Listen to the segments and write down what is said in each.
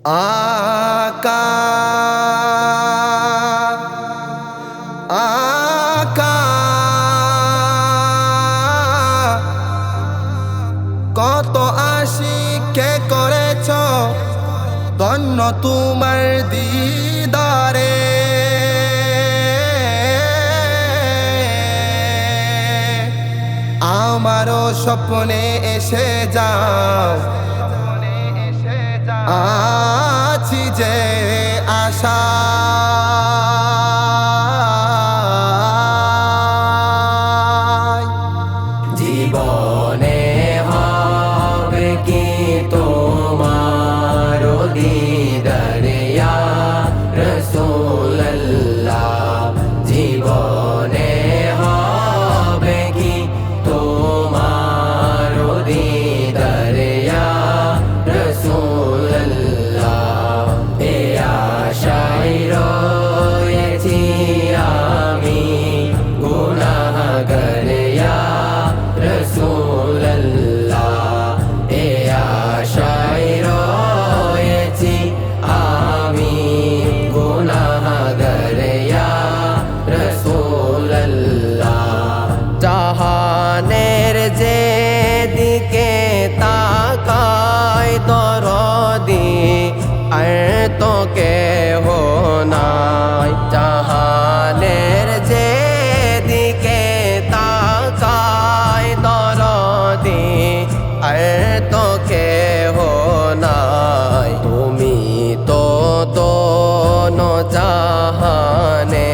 আকা আকা কত আশিকে করেছ ধন্য তোমার দিদারে। আমারও স্বপ্নে এসে যাও, আছি যে আশা জীবনে হবে কি তোমার দিদার ইয়া রাসূলুল্লাহ। জীবনে হবে কি তোমার দিদার ইয়া রাসূলুল্লাহ। এ আশায় রয়েছি আমি গুনাহগার ইয়া রাসূলুল্লাহ। এ আশায় রয়েছি আমি গুনাহগার ইয়া রাসূলুল্লাহ। জাহানের যে দিকে তাকায় দরদি আর তো কেহ নাই। জাহানের যে দিকে তাকায় দরদি আর তো কেহ নাই। তুমি তো দোনো জাহানের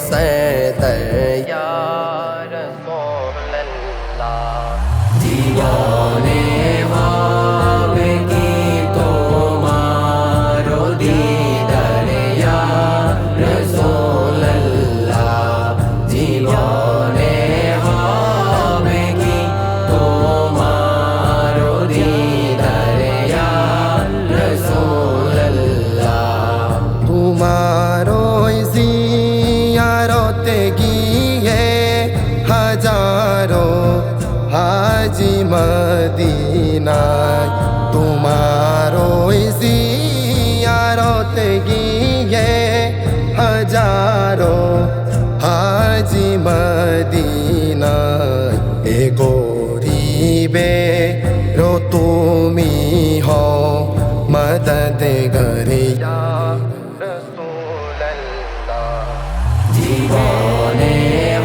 সরদার ইয়া রাসূলুল্লাহ। জীবনে হবে কি তোমার দিদার ইয়া রাসূলুল্লাহ। জীবনে হবে কি তোমার দিদার ইয়া রাসূলুল্লাহ। তোমার ওই জিয়ারতে গিয়ে হাজারো হাজি মদিনায়। তোমার ওই জিয়ারতে গিয়ে হাজারো হাজি মদিনায়। এ গরিবে রো তুমি হও মদদগার ইয়া রাসূলুল্লাহ। জীবনে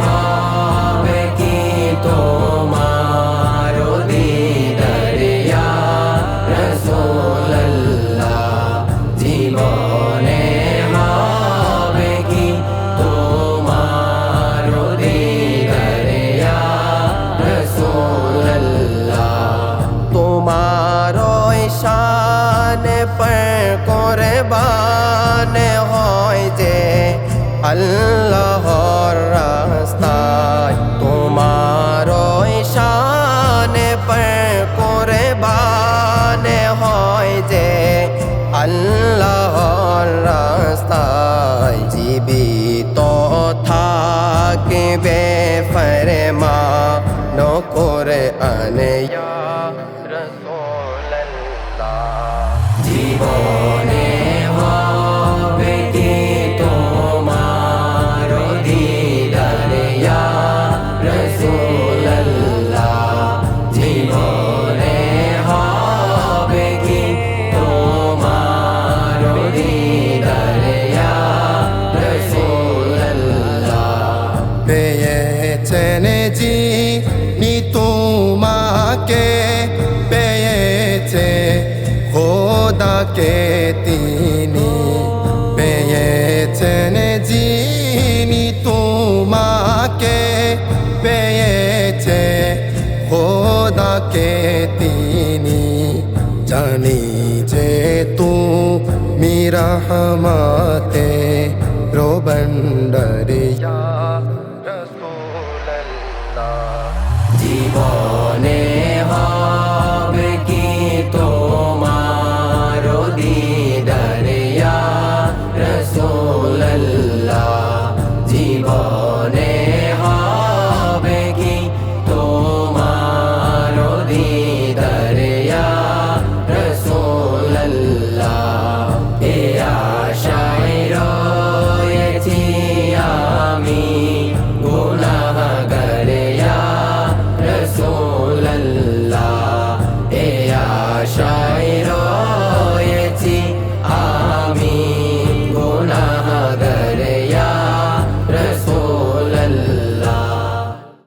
হবে কি তোমার দিদার ইয়া রাসূলুল্লাহ। জীবনে হবে কি তোমার দিদার ইয়া রাসূলুল্লাহ। তোমার শান पर कुर्बान হয় যে আল্লাহর রাস্তায়। তোমার শান पर कुर्बान হয় যে আল্লাহর রাস্তায়। জীবিত থাকবে ফরমান কুরআন ইয়া রাসূলুল্লাহ। জীবনে হবে কি তোমার দিদার ইয়া রাসূলুল্লাহ। জীবনে হবে কি তোমার দিদার ইয়া রাসূলুল্লাহ। পেয়েছেন যিনি তোমাকে, পেয়েছে খোদাকে তিনি। পেয়েছেন যিনি তোমাকে, পেয়েছে খোদাকে তিনি। জানি যে তুমি রহমতে রোবন্ডর ইয়া রাসূলুল্লাহ। জীবনে হবে কি তোমার দিদার